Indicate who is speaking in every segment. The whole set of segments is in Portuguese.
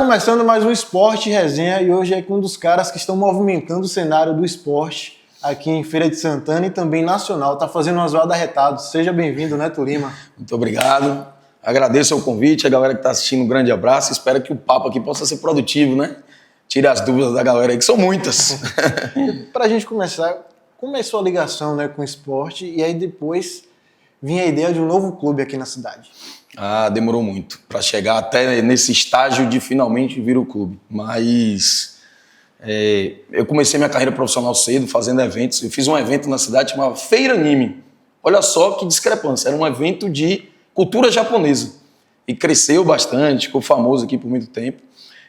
Speaker 1: começando mais um Esporte Resenha e hoje é com um dos caras que estão movimentando o cenário do esporte aqui em Feira de Santana e também nacional. Tá fazendo uma zoada arretado. Seja bem-vindo, Neto Lima.
Speaker 2: Muito obrigado. Agradeço o convite, a galera que está assistindo, um grande abraço. Espero que o papo aqui possa ser produtivo, né? Tire as dúvidas da galera aí, que são muitas.
Speaker 1: Para a gente começar, começou a ligação, né, com o esporte e aí depois vinha a ideia de um novo clube aqui na cidade.
Speaker 2: Demorou muito para chegar até nesse estágio de finalmente vir o clube. Mas eu comecei minha carreira profissional cedo, fazendo eventos. Eu fiz um evento na cidade chamado Feira Anime. Olha só que discrepância, era um evento de cultura japonesa. E cresceu bastante, ficou famoso aqui por muito tempo.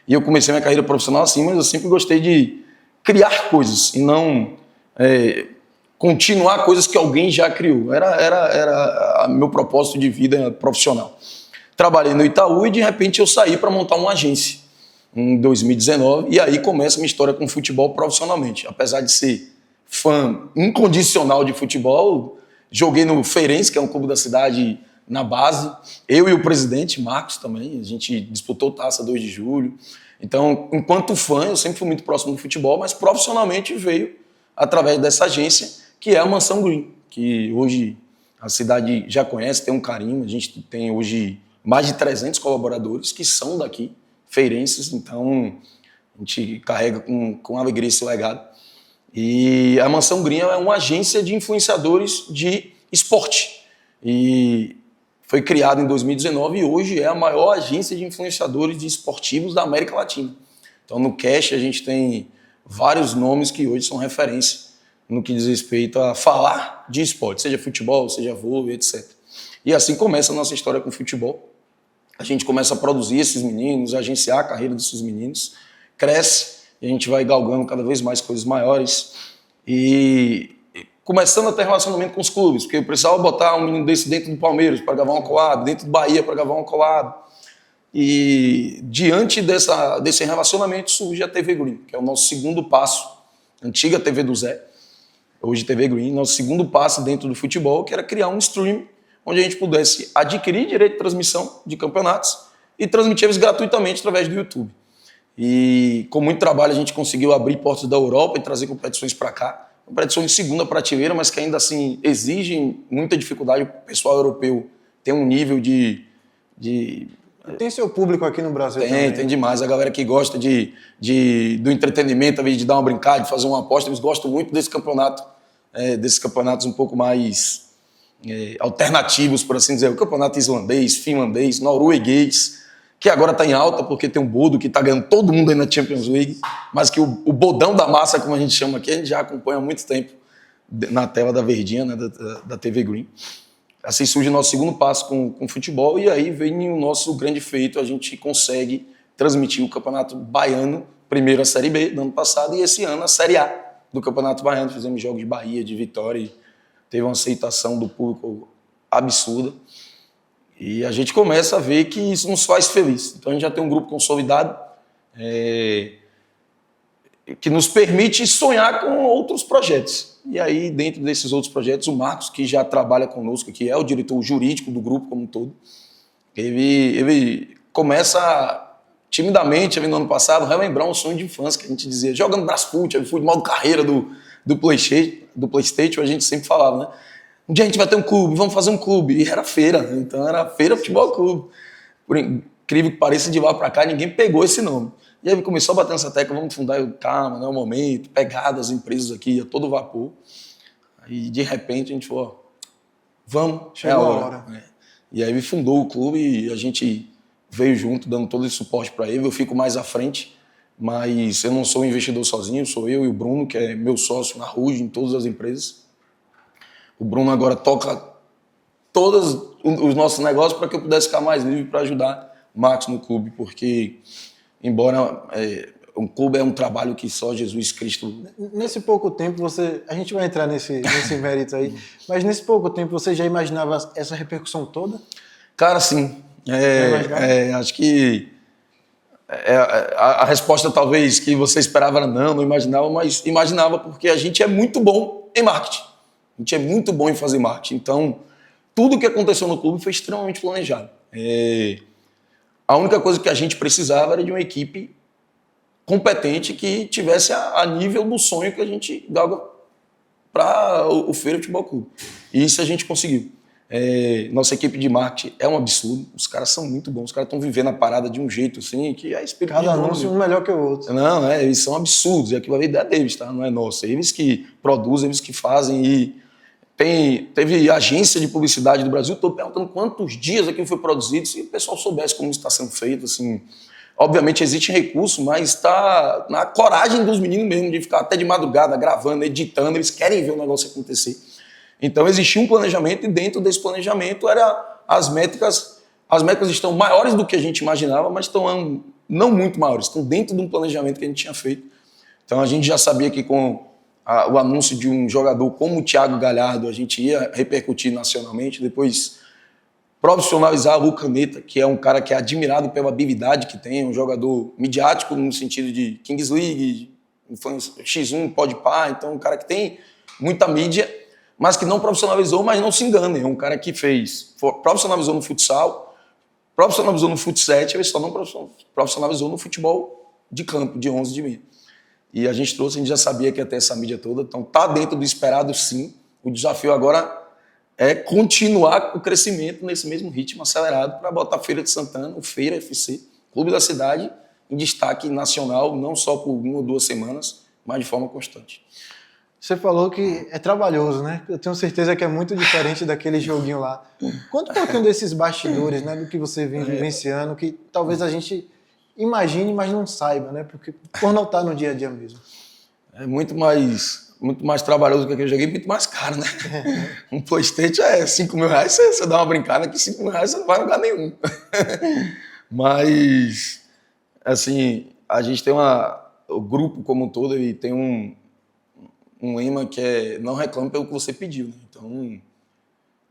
Speaker 2: E eu comecei minha carreira profissional assim, mas eu sempre gostei de criar coisas e não continuar coisas que alguém já criou. Era meu propósito de vida profissional. Trabalhei no Itaú e de repente eu saí para montar uma agência em 2019 e aí começa a minha história com futebol profissionalmente. Apesar de ser fã incondicional de futebol, joguei no Feirense, que é um clube da cidade, na base. Eu e o presidente, Marcos, também. A gente disputou Taça 2 de Julho. Então, enquanto fã, eu sempre fui muito próximo do futebol, mas profissionalmente veio através dessa agência, que é a Mansão Green, que hoje a cidade já conhece, tem um carinho. A gente tem hoje mais de 300 colaboradores que são daqui, feirenses. Então, a gente carrega com alegria esse legado. E a Mansão Green é uma agência de influenciadores de esporte. E foi criada em 2019 e hoje é a maior agência de influenciadores de esportivos da América Latina. Então, no Cash, a gente tem vários nomes que hoje são referência no que diz respeito a falar de esporte, seja futebol, seja vôlei, etc. E assim começa a nossa história com o futebol. A gente começa a produzir esses meninos, a agenciar a carreira desses meninos, cresce e a gente vai galgando cada vez mais coisas maiores e começando a ter relacionamento com os clubes, porque eu precisava botar um menino desse dentro do Palmeiras para gravar uma collab, dentro do Bahia para gravar uma collab. E diante desse relacionamento surge a TV Green, que é o nosso segundo passo, antiga TV do Zé, hoje TV Green, nosso segundo passo dentro do futebol, que era criar um stream onde a gente pudesse adquirir direito de transmissão de campeonatos e transmitir eles gratuitamente através do YouTube. E com muito trabalho a gente conseguiu abrir portas da Europa e trazer competições para cá, competições de segunda prateleira, mas que ainda assim exigem muita dificuldade. O pessoal europeu tem um nível de...
Speaker 1: Tem seu público aqui no Brasil também.
Speaker 2: Tem demais. A galera que gosta do entretenimento, ao invés de dar uma brincada, de fazer uma aposta, eles gostam muito desse campeonato, desses campeonatos um pouco mais alternativos, por assim dizer. O campeonato islandês, finlandês, norueguês, que agora está em alta porque tem um Bodo que está ganhando todo mundo aí na Champions League, mas que o bodão da massa, como a gente chama aqui, a gente já acompanha há muito tempo na tela da Verdinha, né, da TV Green. Assim surge o nosso segundo passo com futebol e aí vem o nosso grande feito, a gente consegue transmitir o Campeonato Baiano, primeiro a Série B do ano passado e esse ano a Série A do Campeonato Baiano. Fizemos jogos de Bahia, de Vitória e teve uma aceitação do público absurda. E a gente começa a ver que isso nos faz feliz. Então a gente já tem um grupo consolidado que nos permite sonhar com outros projetos. E aí, dentro desses outros projetos, o Marcos, que já trabalha conosco, que é o diretor jurídico do grupo como um todo, ele começa timidamente, no ano passado, relembrar um sonho de infância que a gente dizia, jogando Brasfoot, futebol de carreira do PlayStation, a gente sempre falava, né? Um dia a gente vai ter um clube, vamos fazer um clube. E era feira, então era Feira Futebol Clube. Por incrível que pareça, de lá para cá, ninguém pegou esse nome. E aí ele começou a bater nessa tecla, vamos fundar, calma, não é o momento, pegada as empresas aqui, a todo vapor. Aí, de repente, a gente falou, vamos,
Speaker 1: chegou a hora.
Speaker 2: E aí ele fundou o clube e a gente veio junto, dando todo esse suporte para ele. Eu fico mais à frente, mas eu não sou um investidor sozinho, sou eu e o Bruno, que é meu sócio na Ruge, em todas as empresas. O Bruno agora toca todos os nossos negócios para que eu pudesse ficar mais livre para ajudar o Marcos no clube, porque, embora um clube é um trabalho que só Jesus Cristo...
Speaker 1: Nesse pouco tempo, a gente vai entrar nesse mérito aí, mas nesse pouco tempo você já imaginava essa repercussão toda?
Speaker 2: Cara, sim. Acho que a resposta talvez que você esperava era não imaginava, mas imaginava porque a gente é muito bom em marketing. A gente é muito bom em fazer marketing. Então, tudo que aconteceu no clube foi extremamente planejado. A única coisa que a gente precisava era de uma equipe competente que tivesse a nível do sonho que a gente dava para o Feira Futebol Clube. E isso a gente conseguiu. Nossa equipe de marketing é um absurdo. Os caras são muito bons. Os caras estão vivendo a parada de um jeito assim que é espírito de
Speaker 1: Cada anúncio um melhor que o outro.
Speaker 2: Não, eles são absurdos. E aquilo ali é ideia deles, tá? Não é nossa. Eles que produzem, eles que fazem. E teve agência de publicidade do Brasil todo perguntando quantos dias aquilo foi produzido. Se o pessoal soubesse como isso está sendo feito, assim... Obviamente existe recurso, mas está na coragem dos meninos mesmo de ficar até de madrugada gravando, editando, eles querem ver o negócio acontecer. Então existia um planejamento e dentro desse planejamento as métricas estão maiores do que a gente imaginava, mas estão não muito maiores, estão dentro de um planejamento que a gente tinha feito. Então a gente já sabia que com o anúncio de um jogador como o Thiago Galhardo a gente ia repercutir nacionalmente, depois profissionalizar o Caneta, que é um cara que é admirado pela habilidade que tem, um jogador midiático no sentido de Kings League, X1, Podpah, então um cara que tem muita mídia, mas que não profissionalizou, mas não se engane, é um cara que profissionalizou no futsal, profissionalizou no futsal, ele só não profissionalizou no futebol de campo, de 11 de meia. E a gente já sabia que ia ter essa mídia toda, então tá dentro do esperado sim, o desafio agora é continuar o crescimento nesse mesmo ritmo acelerado para botar a Feira de Santana, o Feira FC, clube da cidade, em destaque nacional, não só por 1 ou 2 semanas, mas de forma constante.
Speaker 1: Você falou que é trabalhoso, né? Eu tenho certeza que é muito diferente daquele joguinho lá. Conta um pouquinho desses bastidores, né? Do que você vem vivenciando, que talvez a gente imagine, mas não saiba, né? Porque por não estar no dia a dia mesmo.
Speaker 2: É muito mais trabalhoso do que aquele joguinho, muito mais caro, né? Um PlayStation é 5 mil reais, você dá uma brincada que 5 mil reais você não vai em lugar nenhum. Mas, assim, a gente tem o grupo como um todo, ele tem um lema que é não reclame pelo que você pediu, né? Então,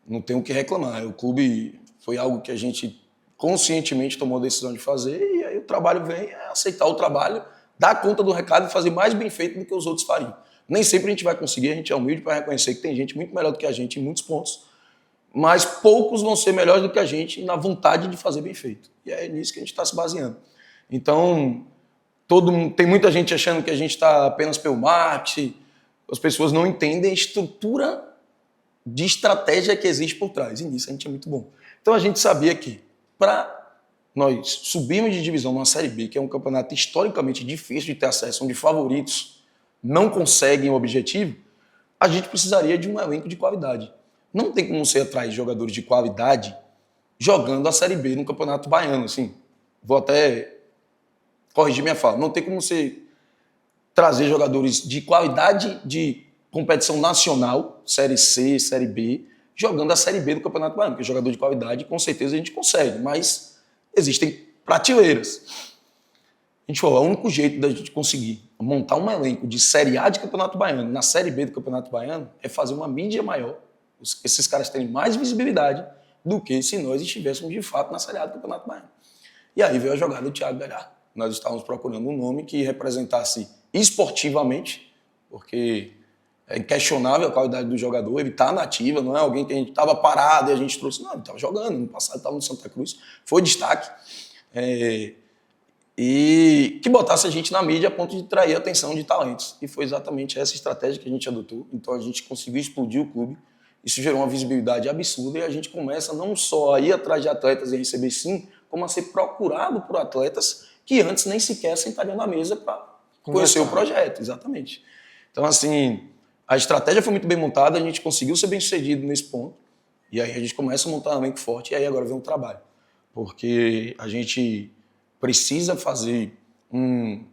Speaker 2: não tem o que reclamar. O clube foi algo que a gente conscientemente tomou a decisão de fazer e aí o trabalho vem é aceitar o trabalho, dar conta do recado e fazer mais bem feito do que os outros fariam. Nem sempre a gente vai conseguir, a gente é humilde para reconhecer que tem gente muito melhor do que a gente em muitos pontos, mas poucos vão ser melhores do que a gente na vontade de fazer bem feito. E é nisso que a gente está se baseando. Então, tem muita gente achando que a gente está apenas pelo marketing, as pessoas não entendem a estrutura de estratégia que existe por trás, e nisso a gente é muito bom. Então a gente sabia que para nós subirmos de divisão numa Série B, que é um campeonato historicamente difícil de ter acesso, onde favoritos não conseguem o objetivo, a gente precisaria de um elenco de qualidade. Não tem como você atrair jogadores de qualidade jogando a Série B no Campeonato Baiano. Assim, vou até corrigir minha fala. Não tem como você trazer jogadores de qualidade de competição nacional, Série C, Série B, jogando a Série B do Campeonato Baiano. Porque jogador de qualidade, com certeza, a gente consegue, mas existem prateleiras. A gente falou, o único jeito da gente conseguir montar um elenco de Série A de Campeonato Baiano na Série B do Campeonato Baiano é fazer uma mídia maior, esses caras terem mais visibilidade do que se nós estivéssemos de fato na Série A do Campeonato Baiano. E aí veio a jogada do Thiago Galhardo. Nós estávamos procurando um nome que representasse esportivamente, porque é inquestionável a qualidade do jogador, ele está na ativa, não é alguém que a gente estava parado e a gente trouxe, não, ele estava jogando, no passado estava no Santa Cruz, foi destaque. E que botasse a gente na mídia a ponto de atrair a atenção de talentos. E foi exatamente essa estratégia que a gente adotou. Então a gente conseguiu explodir o clube. Isso gerou uma visibilidade absurda e a gente começa não só a ir atrás de atletas e receber sim, como a ser procurado por atletas que antes nem sequer sentariam na mesa para conhecer o projeto. Exatamente. Então, assim, a estratégia foi muito bem montada, a gente conseguiu ser bem sucedido nesse ponto. E aí a gente começa a montar um elenco forte e aí agora vem o trabalho. Porque a gente precisa fazer um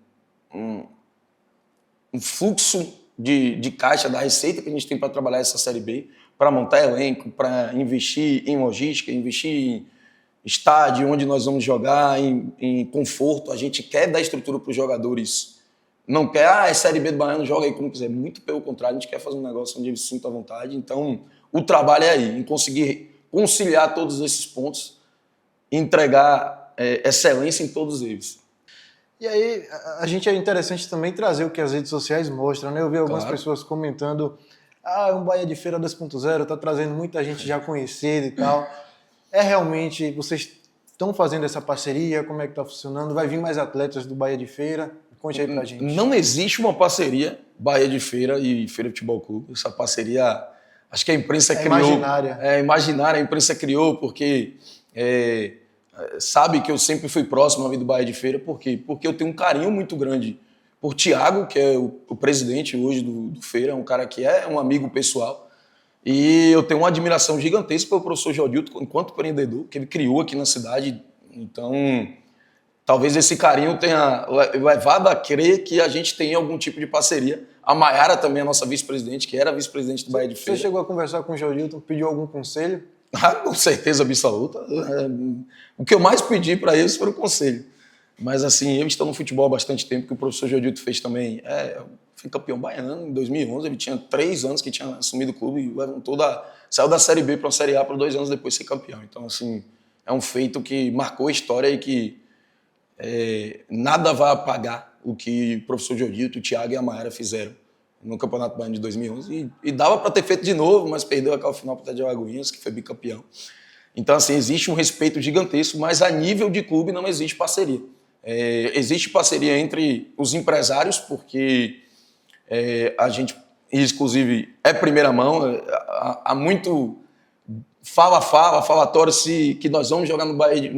Speaker 2: fluxo de caixa da receita que a gente tem para trabalhar essa Série B, para montar elenco, para investir em logística, investir em estádio, onde nós vamos jogar, em conforto. A gente quer dar estrutura para os jogadores. Não quer, é Série B do Baiano, joga aí como quiser. Muito pelo contrário, a gente quer fazer um negócio onde eles se sintam à vontade. Então, o trabalho é aí, em conseguir conciliar todos esses pontos e entregar excelência em todos eles.
Speaker 1: E aí, a gente é interessante também trazer o que as redes sociais mostram, né? Eu vi algumas pessoas comentando, um Bahia de Feira 2.0 está trazendo muita gente já conhecida e tal. É realmente, vocês estão fazendo essa parceria? Como é que está funcionando? Vai vir mais atletas do Bahia de Feira? Conte aí pra gente.
Speaker 2: Não existe uma parceria Bahia de Feira e Feira Futebol Clube. Essa parceria, acho que a imprensa criou.
Speaker 1: Imaginária.
Speaker 2: É imaginária, a imprensa criou porque sabe que eu sempre fui próximo à vida do Bahia de Feira. Por quê? Porque eu tenho um carinho muito grande por Thiago, que é o presidente hoje do Feira, é um cara que é um amigo pessoal. E eu tenho uma admiração gigantesca pelo professor Jodilton, enquanto empreendedor, que ele criou aqui na cidade. Então, talvez esse carinho tenha levado a crer que a gente tem algum tipo de parceria. A Maiara também é nossa vice-presidente, que era vice-presidente do Bahia de Feira.
Speaker 1: Você chegou a conversar com o Jodilton, pediu algum conselho?
Speaker 2: Com certeza absoluta. O que eu mais pedi para eles foi o conselho. Mas assim, eu estou no futebol há bastante tempo, que o professor Jodilton fez também. Fui campeão baiano em 2011, ele tinha 3 anos que tinha assumido o clube e saiu da Série B para a Série A para 2 anos depois ser campeão. Então, assim, é um feito que marcou a história e que nada vai apagar o que o professor Jodilton, o Thiago e a Maiara fizeram no Campeonato Baiano de 2011. E dava para ter feito de novo, mas perdeu até o final para o de Alagoinhas, que foi bicampeão. Então, assim, existe um respeito gigantesco, mas a nível de clube não existe parceria. Existe parceria entre os empresários, porque a gente, inclusive, é primeira mão, há muito falatório que nós vamos jogar no Bahia,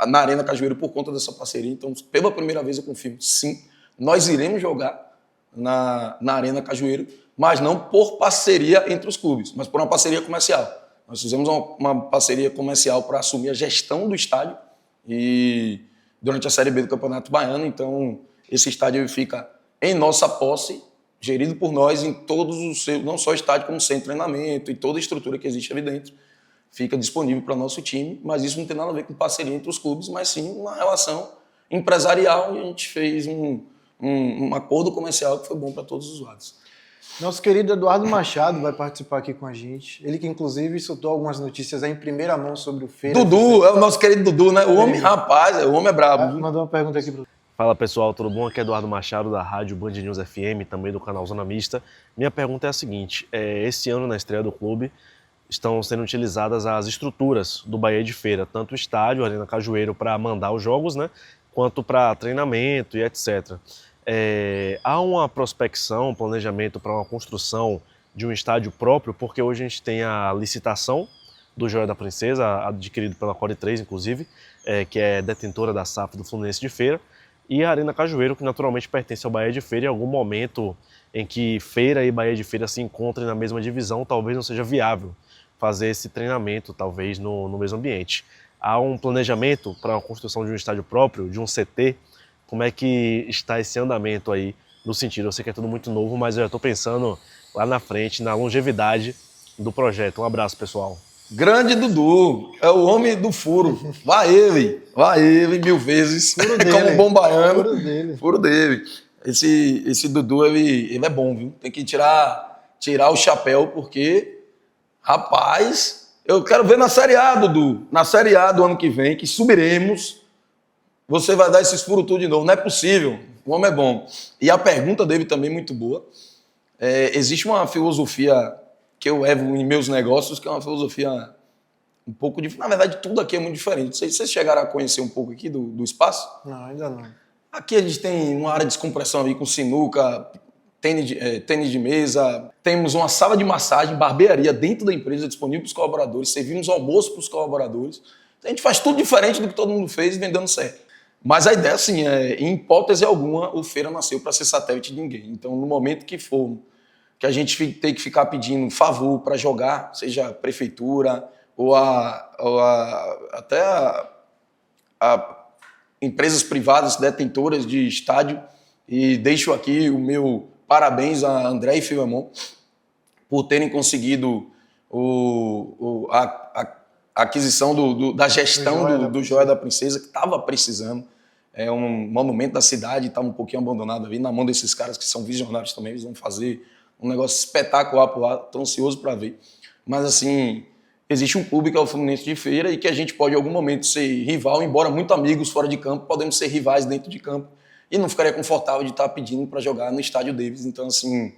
Speaker 2: na Arena Cajueiro por conta dessa parceria. Então, pela primeira vez eu confirmo, sim, nós iremos jogar na Arena Cajueiro, mas não por parceria entre os clubes, mas por uma parceria comercial. Nós fizemos uma parceria comercial para assumir a gestão do estádio e durante a Série B do Campeonato Baiano. Então, esse estádio fica em nossa posse, gerido por nós em todos os seus, não só estádio, como centro de treinamento e toda a estrutura que existe ali dentro. Fica disponível para o nosso time, mas isso não tem nada a ver com parceria entre os clubes, mas sim uma relação empresarial, e a gente fez um acordo comercial que foi bom para todos os lados.
Speaker 1: Nosso querido Eduardo Machado vai participar aqui com a gente. Ele que, inclusive, soltou algumas notícias aí em primeira mão sobre o Feira.
Speaker 2: Dudu, é o nosso querido Dudu, né? O homem, rapaz, o homem é brabo.
Speaker 1: Mandou uma pergunta aqui para
Speaker 3: Fala pessoal, tudo bom? Aqui é Eduardo Machado da Rádio Band News FM, também do canal Zona Mista. Minha pergunta é a seguinte, esse ano na estreia do clube estão sendo utilizadas as estruturas do Bahia de Feira, tanto o estádio, a Arena Cajueiro, para mandar os jogos, né, quanto para treinamento e etc. Há uma prospecção, um planejamento para uma construção de um estádio próprio, porque hoje a gente tem a licitação do Joia da Princesa, adquirido pela Core 3, inclusive, que é detentora da SAF do Fluminense de Feira, e a Arena Cajueiro, que naturalmente pertence ao Bahia de Feira. Em algum momento em que Feira e Bahia de Feira se encontrem na mesma divisão, talvez não seja viável fazer esse treinamento, talvez no mesmo ambiente. Há um planejamento para a construção de um estádio próprio, de um CT. Como é que está esse andamento aí no sentido? Eu sei que é tudo muito novo, mas eu já estou pensando lá na frente, na longevidade do projeto. Um abraço, pessoal.
Speaker 2: Grande Dudu, é o homem do furo. Vai ele 1000 vezes,
Speaker 1: Furo dele,
Speaker 2: como bom baiano.
Speaker 1: Furo dele.
Speaker 2: Esse Dudu, ele é bom, viu? Tem que tirar o chapéu, porque, rapaz, eu quero ver na Série A, Dudu. Na Série A do ano que vem, que subiremos, você vai dar esses furos tudo de novo. Não é possível, o homem é bom. E a pergunta dele também é muito boa. Existe uma filosofia que eu levo em meus negócios, que é uma filosofia um pouco diferente. Na verdade, tudo aqui é muito diferente. Não sei se vocês chegaram a conhecer um pouco aqui do espaço.
Speaker 1: Não, ainda não.
Speaker 2: Aqui a gente tem uma área de descompressão ali com sinuca, tênis de mesa, temos uma sala de massagem, barbearia dentro da empresa disponível para os colaboradores, servimos almoço para os colaboradores. A gente faz tudo diferente do que todo mundo fez, vendendo certo. Mas a ideia, assim, em hipótese alguma, o Feira nasceu para ser satélite de ninguém. Então, no momento que for que a gente tem que ficar pedindo favor para jogar, seja a prefeitura ou até empresas privadas detentoras de estádio, e deixo aqui o meu parabéns a André e Filemon por terem conseguido a aquisição da gestão do Joia da Princesa, que estava precisando. É um monumento da cidade, estava um pouquinho abandonado ali, na mão desses caras que são visionários também. Eles vão fazer um negócio espetacular por lá, estou ansioso para ver. Mas, assim, existe um clube que é o Fluminense de Feira e que a gente pode, em algum momento, ser rival, embora muito amigos fora de campo, podemos ser rivais dentro de campo, e não ficaria confortável de estar pedindo para jogar no estádio deles. Então, assim,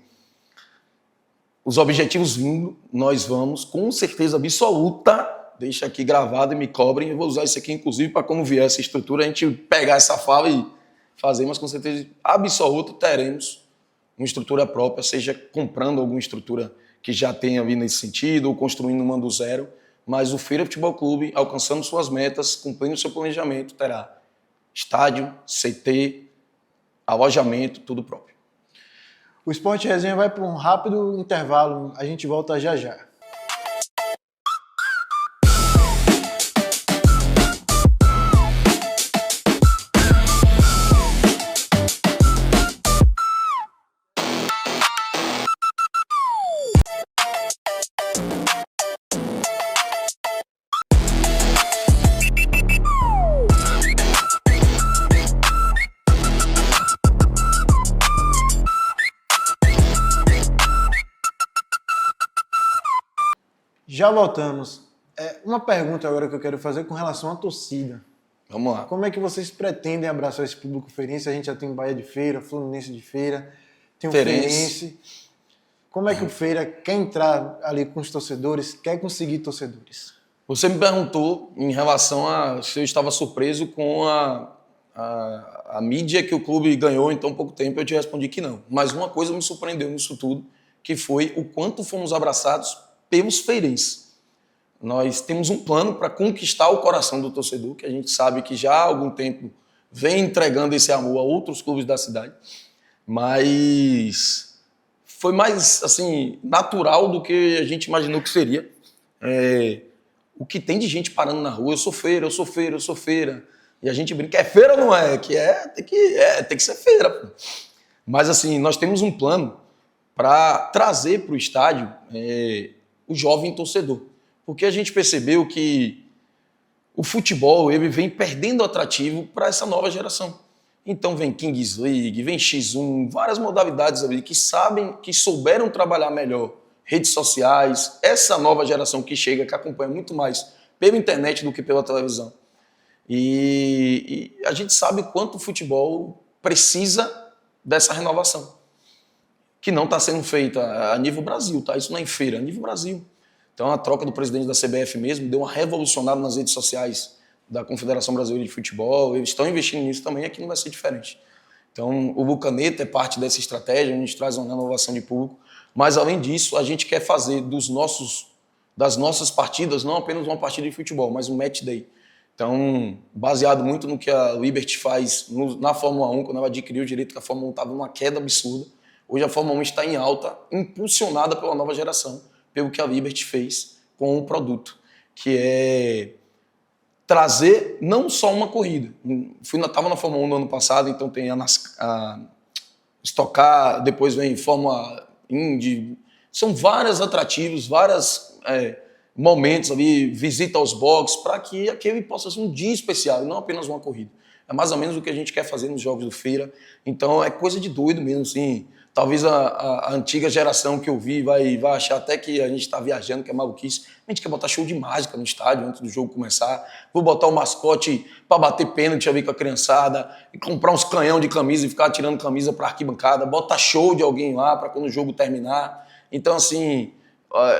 Speaker 2: os objetivos vindo, nós vamos, com certeza absoluta, deixa aqui gravado e me cobrem. Eu vou usar isso aqui, inclusive, para quando vier essa estrutura, a gente pegar essa fala e fazer, mas com certeza absoluta teremos uma estrutura própria, seja comprando alguma estrutura que já tenha ali nesse sentido, ou construindo uma do zero, mas o Feira Futebol Clube, alcançando suas metas, cumprindo seu planejamento, terá estádio, CT, alojamento, tudo próprio.
Speaker 1: O Sport Resenha vai para um rápido intervalo, a gente volta já já. Já voltamos. Uma pergunta agora que eu quero fazer com relação à torcida.
Speaker 2: Vamos lá.
Speaker 1: Como é que vocês pretendem abraçar esse público feirense? A gente já tem Bahia de Feira, Fluminense de Feira, tem o Feirense. Como é que o Feira quer entrar ali com os torcedores, quer conseguir torcedores?
Speaker 2: Você me perguntou em relação a se eu estava surpreso com a mídia que o clube ganhou em tão pouco tempo. Eu te respondi que não. Mas uma coisa me surpreendeu nisso tudo, que foi o quanto fomos abraçados pelos feirenses. Nós temos um plano para conquistar o coração do torcedor, que a gente sabe que já há algum tempo vem entregando esse amor a outros clubes da cidade, mas foi mais assim natural do que a gente imaginou que seria. O que tem de gente parando na rua, eu sou feira, eu sou feira, eu sou feira, e a gente brinca, é feira ou não é? Tem que ser feira. Pô. Mas assim, nós temos um plano para trazer para o estádio o jovem torcedor. Porque a gente percebeu que o futebol ele vem perdendo atrativo para essa nova geração. Então vem Kings League, vem X1, várias modalidades ali que souberam trabalhar melhor redes sociais, essa nova geração que chega, que acompanha muito mais pela internet do que pela televisão. E a gente sabe quanto o futebol precisa dessa renovação, que não está sendo feita a nível Brasil, tá? Isso não é em feira, é a nível Brasil. Então a troca do presidente da CBF mesmo deu uma revolucionada nas redes sociais da Confederação Brasileira de Futebol, eles estão investindo nisso também, aqui não vai ser diferente. Então o Bucaneta é parte dessa estratégia, a gente traz uma renovação de público, mas além disso a gente quer fazer das nossas partidas não apenas uma partida de futebol, mas um match day. Então, baseado muito no que a Liberty faz na Fórmula 1, quando ela adquiriu o direito que a Fórmula 1 estava numa queda absurda, hoje a Fórmula 1 está em alta, impulsionada pela nova geração, pelo que a Liberty fez com o produto, que é trazer não só uma corrida. Estava na Fórmula 1 no ano passado, então tem a Stock Car, depois vem Fórmula Indy. São vários atrativos, vários momentos ali, visita aos boxes, para que aquele possa ser um dia especial e não apenas uma corrida. É mais ou menos o que a gente quer fazer nos Jogos do Feira. Então é coisa de doido mesmo, assim. Talvez a antiga geração que eu vi vai achar até que a gente está viajando, que é maluquice. A gente quer botar show de mágica no estádio antes do jogo começar. Vou botar o mascote para bater pênalti ali com a criançada, e comprar uns canhão de camisa e ficar tirando camisa para arquibancada. Bota show de alguém lá para quando o jogo terminar. Então, assim,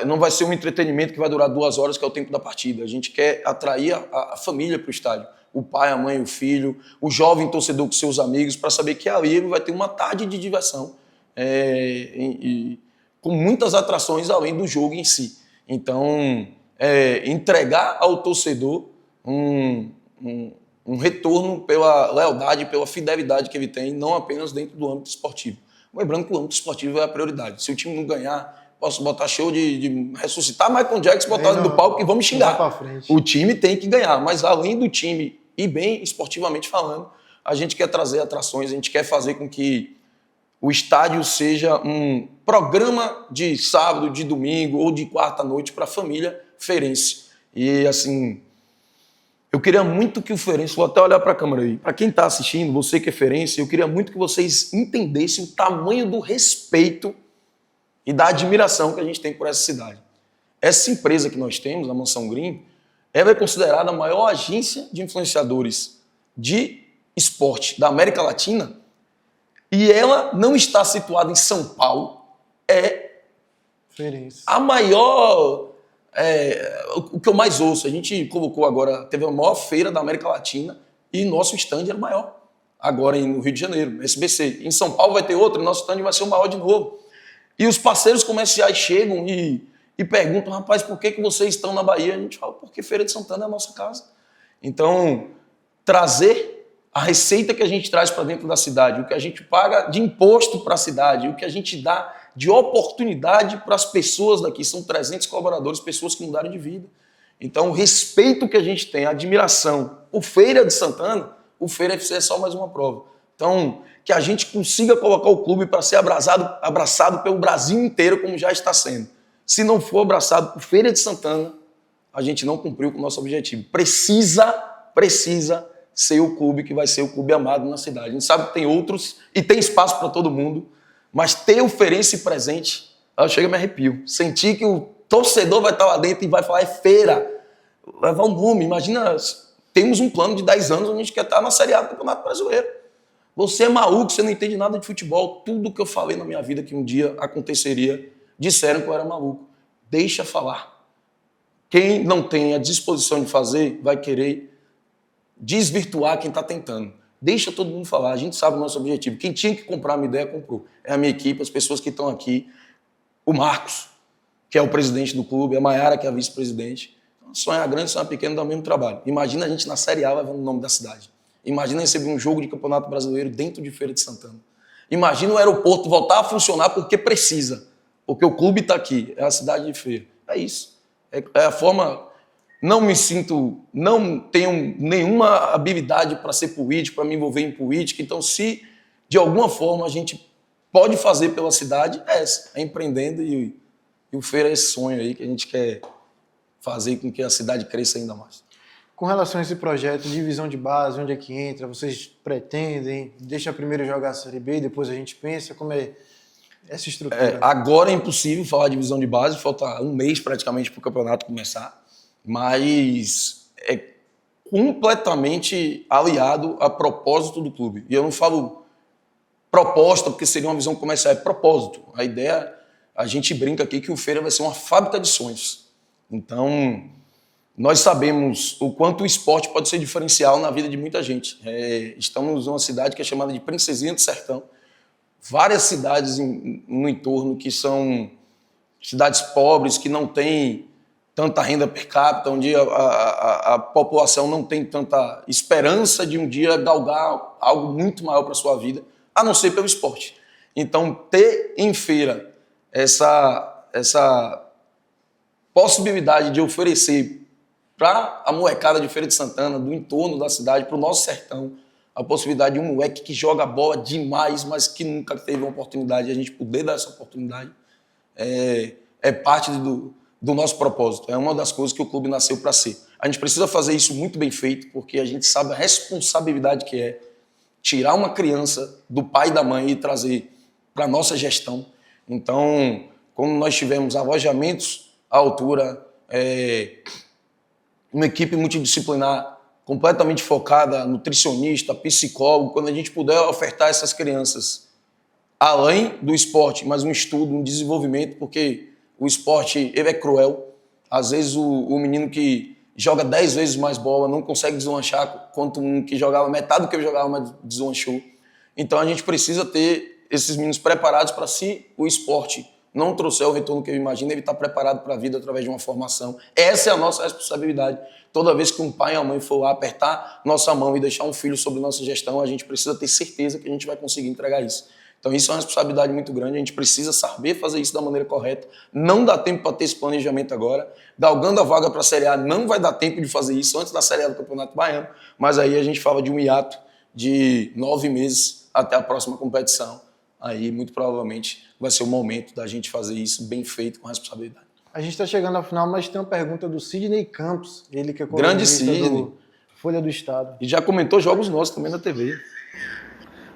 Speaker 2: não vai ser um entretenimento que vai durar 2 horas, que é o tempo da partida. A gente quer atrair a família para o estádio. O pai, a mãe, o filho, o jovem torcedor com seus amigos, para saber que ali ele vai ter uma tarde de diversão. Com muitas atrações além do jogo em si. Então, entregar ao torcedor um retorno pela lealdade, pela fidelidade que ele tem, não apenas dentro do âmbito esportivo. Lembrando que o âmbito esportivo é a prioridade. Se o time não ganhar, posso botar show de ressuscitar Michael Jackson, botar ele no palco e vamos xingar. O time tem que ganhar, mas além do time ir bem esportivamente falando, a gente quer trazer atrações, a gente quer fazer com que o estádio seja um programa de sábado, de domingo ou de quarta-noite para a família feirense. E, assim, eu queria muito que o feirense, vou até olhar para a câmera aí, para quem está assistindo, você que é feirense, eu queria muito que vocês entendessem o tamanho do respeito e da admiração que a gente tem por essa cidade. Essa empresa que nós temos, a Mansão Green, ela é considerada a maior agência de influenciadores de esporte da América Latina. E ela não está situada em São Paulo, é
Speaker 1: Feirense.
Speaker 2: a maior o que eu mais ouço, a gente colocou agora, teve a maior feira da América Latina e nosso stand era o maior. Agora no Rio de Janeiro, SBC. Em São Paulo vai ter outro, nosso stand vai ser o maior de novo. E os parceiros comerciais chegam e perguntam, rapaz, por que vocês estão na Bahia? A gente fala, porque Feira de Santana é a nossa casa. Então, trazer a receita que a gente traz para dentro da cidade, o que a gente paga de imposto para a cidade, o que a gente dá de oportunidade para as pessoas daqui. São 300 colaboradores, pessoas que mudaram de vida. Então, o respeito que a gente tem, a admiração por Feira de Santana, o Feira FC é só mais uma prova. Então, que a gente consiga colocar o clube para ser abraçado pelo Brasil inteiro, como já está sendo. Se não for abraçado por Feira de Santana, a gente não cumpriu com o nosso objetivo. Precisa ser o clube que vai ser o clube amado na cidade. A gente sabe que tem outros e tem espaço para todo mundo, mas ter o Feirense presente, eu chego e me arrepio. Sentir que o torcedor vai estar lá dentro e vai falar, é Feira, levar o nome. Imagina, temos um plano de 10 anos onde a gente quer estar na Série A do Campeonato Brasileiro. Você é maluco, você não entende nada de futebol. Tudo que eu falei na minha vida que um dia aconteceria, disseram que eu era maluco. Deixa falar. Quem não tem a disposição de fazer, vai querer desvirtuar quem está tentando. Deixa todo mundo falar, a gente sabe o nosso objetivo. Quem tinha que comprar a minha ideia, comprou. É a minha equipe, as pessoas que estão aqui. O Marcos, que é o presidente do clube, a Maiara, que é a vice-presidente. Sonhar grande, sonhar pequeno, dá o mesmo trabalho. Imagina a gente na Série A levando o nome da cidade. Imagina receber um jogo de Campeonato Brasileiro dentro de Feira de Santana. Imagina o aeroporto voltar a funcionar porque precisa. Porque o clube está aqui, é a cidade de Feira. É isso. É a forma... Não tenho nenhuma habilidade para ser político, para me envolver em política. Então, se de alguma forma a gente pode fazer pela cidade, é essa. É empreendendo e o Feira é esse sonho aí que a gente quer fazer com que a cidade cresça ainda mais.
Speaker 1: Com relação a esse projeto, divisão de base, onde é que entra? Vocês pretendem? Deixa primeiro jogar a Série B, depois a gente pensa como é essa estrutura?
Speaker 2: Agora é impossível falar de divisão de base, falta um mês praticamente para o campeonato começar, mas é completamente aliado a propósito do clube. E eu não falo proposta, porque seria uma visão comercial, é propósito. A ideia, a gente brinca aqui que o Feira vai ser uma fábrica de sonhos. Então, nós sabemos o quanto o esporte pode ser diferencial na vida de muita gente. Estamos numa cidade que é chamada de Princesinha do Sertão. Várias cidades no entorno que são cidades pobres, que não têm tanta renda per capita, onde a população não tem tanta esperança de um dia galgar algo muito maior para a sua vida, a não ser pelo esporte. Então, ter em Feira essa possibilidade de oferecer para a molecada de Feira de Santana, do entorno da cidade, para o nosso sertão, a possibilidade de um moleque que joga bola demais, mas que nunca teve uma oportunidade, a gente poder dar essa oportunidade, é parte do nosso propósito. É uma das coisas que o clube nasceu para ser. A gente precisa fazer isso muito bem feito, porque a gente sabe a responsabilidade que é tirar uma criança do pai e da mãe e trazer para a nossa gestão. Então, como nós tivemos alojamentos à altura, uma equipe multidisciplinar completamente focada, nutricionista, psicólogo, quando a gente puder ofertar essas crianças, além do esporte, mas um estudo, um desenvolvimento, porque o esporte ele é cruel. Às vezes o menino que joga 10 vezes mais bola não consegue deslanchar, quanto um que jogava metade do que ele jogava, mas deslanchou. Então a gente precisa ter esses meninos preparados para, se o esporte não trouxer o retorno que eu imagino, ele está preparado para a vida através de uma formação. Essa é a nossa responsabilidade. Toda vez que um pai e a mãe for lá apertar nossa mão e deixar um filho sob nossa gestão, a gente precisa ter certeza que a gente vai conseguir entregar isso. Então isso é uma responsabilidade muito grande, a gente precisa saber fazer isso da maneira correta. Não dá tempo para ter esse planejamento agora. Galgando a vaga para a Série A, não vai dar tempo de fazer isso antes da Série A do Campeonato Baiano, mas aí a gente fala de um hiato de 9 meses até a próxima competição. Aí, muito provavelmente, vai ser o momento da gente fazer isso bem feito, com responsabilidade.
Speaker 1: A gente está chegando ao final, mas tem uma pergunta do Sidney Campos, ele que é
Speaker 2: grande
Speaker 1: colunista
Speaker 2: Sidney,
Speaker 1: do Folha do Estado.
Speaker 2: E já comentou jogos nossos também na TV.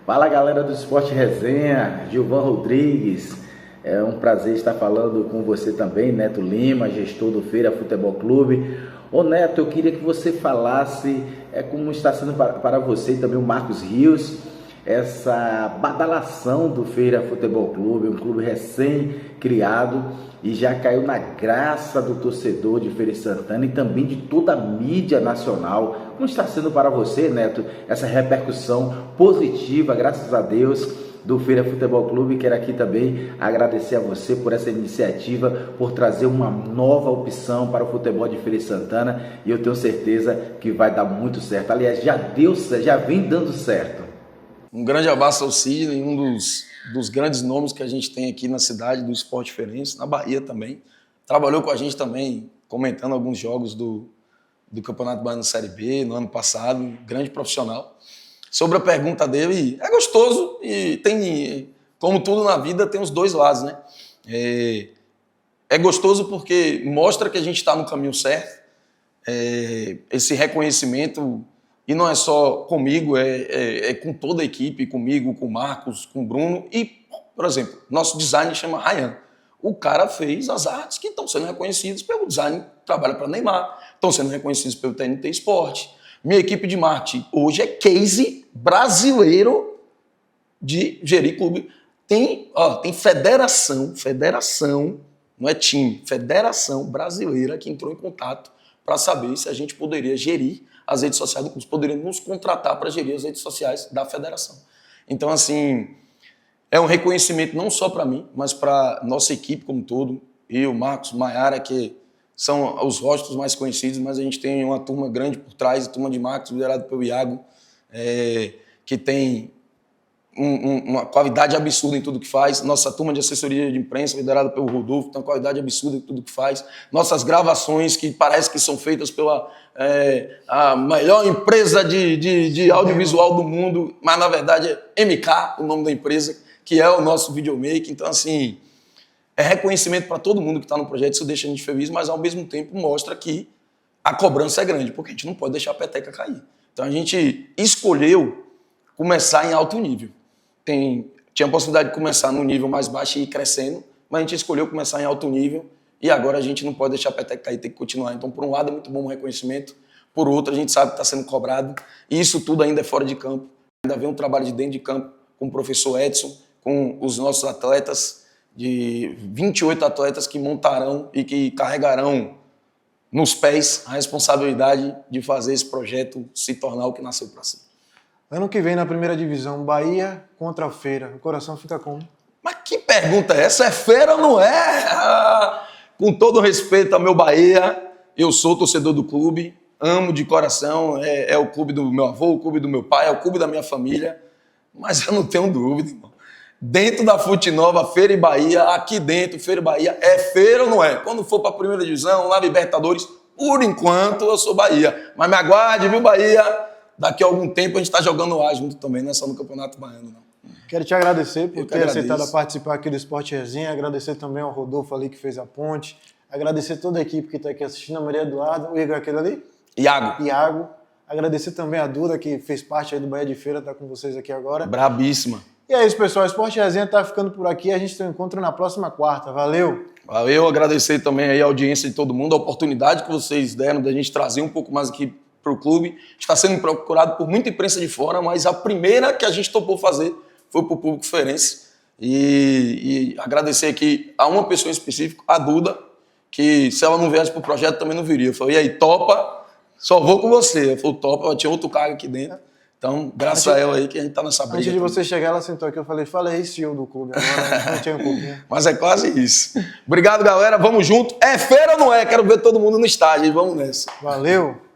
Speaker 4: Fala, galera do Esporte Resenha, Gilvan Rodrigues. É um prazer estar falando com você também, Neto Lima, gestor do Feira Futebol Clube. Ô Neto, eu queria que você falasse como está sendo para você e também o Marcos Rios, essa badalação do Feira Futebol Clube, um clube recém-criado e já caiu na graça do torcedor de Feira de Santana e também de toda a mídia nacional. Como está sendo para você, Neto, essa repercussão positiva, graças a Deus, do Feira Futebol Clube? Quero aqui também agradecer a você por essa iniciativa, por trazer uma nova opção para o futebol de Feira de Santana, e eu tenho certeza que vai dar muito certo. Aliás, já vem dando certo.
Speaker 2: Um grande abraço ao Sidney, um dos grandes nomes que a gente tem aqui na cidade do esporte feirense, na Bahia também. Trabalhou com a gente também, comentando alguns jogos do Campeonato Baiano Série B no ano passado, um grande profissional. Sobre a pergunta dele, é gostoso e tem, como tudo na vida, tem os dois lados, né? É gostoso porque mostra que a gente está no caminho certo, esse reconhecimento. E não é só comigo, é com toda a equipe, comigo, com o Marcos, com o Bruno. E, por exemplo, nosso designer chama Ryan. O cara fez as artes que estão sendo reconhecidas pelo design, trabalha para Neymar, estão sendo reconhecidas pelo TNT Esporte. Minha equipe de marketing hoje é case brasileiro de gerir clube. Tem federação, não é time, federação brasileira que entrou em contato para saber se a gente poderia gerir as redes sociais do clube, poderiam nos contratar para gerir as redes sociais da federação. Então, assim, é um reconhecimento não só para mim, mas para nossa equipe como um todo. Eu, Marcos, Maiara, que são os rostos mais conhecidos, mas a gente tem uma turma grande por trás, a turma de Marcos, liderado pelo Iago, que tem uma qualidade absurda em tudo que faz. Nossa turma de assessoria de imprensa, liderada pelo Rodolfo, tem uma qualidade absurda em tudo que faz. Nossas gravações, que parece que são feitas pela a melhor empresa de audiovisual do mundo, mas na verdade é MK, o nome da empresa, que é o nosso videomaker. Então, assim, é reconhecimento para todo mundo que está no projeto, isso deixa a gente feliz, mas ao mesmo tempo mostra que a cobrança é grande, porque a gente não pode deixar a peteca cair. Então a gente escolheu começar em alto nível. Tinha a possibilidade de começar no nível mais baixo e ir crescendo, mas a gente escolheu começar em alto nível e agora a gente não pode deixar a peteca cair, tem que continuar. Então, por um lado, é muito bom o reconhecimento, por outro, a gente sabe que está sendo cobrado e isso tudo ainda é fora de campo. Ainda vem um trabalho de dentro de campo com o professor Edson, com os nossos atletas, de 28 atletas que montarão e que carregarão nos pés a responsabilidade de fazer esse projeto se tornar o que nasceu para si.
Speaker 1: Ano que vem, na primeira divisão, Bahia contra a Feira. O coração fica como?
Speaker 2: Mas que pergunta é essa? É Feira ou não é? Com todo respeito ao meu Bahia, eu sou torcedor do clube, amo de coração, é o clube do meu avô, o clube do meu pai, é o clube da minha família, mas eu não tenho dúvida, irmão. Dentro da Fute Nova, Feira e Bahia, aqui dentro, Feira e Bahia, é Feira ou não é? Quando for para a primeira divisão, lá Libertadores, por enquanto eu sou Bahia. Mas me aguarde, viu, Bahia? Daqui a algum tempo a gente está jogando lá junto também, não é só no Campeonato Baiano, não.
Speaker 1: Quero te agradecer por ter aceitado a participar aqui do Esporte Resenha, agradecer também ao Rodolfo ali que fez a ponte, agradecer toda a equipe que está aqui assistindo, a Maria Eduarda, o Igor aquele ali? Iago. Agradecer também a Duda, que fez parte aí do Bahia de Feira, está com vocês aqui agora.
Speaker 2: Brabíssima.
Speaker 1: E é isso, pessoal, o Esporte Resenha está ficando por aqui, a gente tem um encontro na próxima quarta, valeu!
Speaker 2: Valeu, agradecer também aí a audiência de todo mundo, a oportunidade que vocês deram da gente trazer um pouco mais aqui para o clube. Está sendo procurado por muita imprensa de fora, mas a primeira que a gente topou fazer foi para o público feirense. E agradecer aqui a uma pessoa em específico, a Duda, que se ela não viesse para o projeto também não viria. Eu falei, e aí, topa? Só vou com você. Eu falei, topa, ela tinha outro cargo aqui dentro. Então, graças a ela aí que a gente está nessa briga.
Speaker 1: Antes de você chegar, ela sentou aqui, eu falei, fala aí, CEO do clube, agora não tinha um pouquinho.
Speaker 2: Mas é quase isso. Obrigado, galera, vamos junto. É Feira ou não é? Quero ver todo mundo no estádio, vamos nessa.
Speaker 1: Valeu!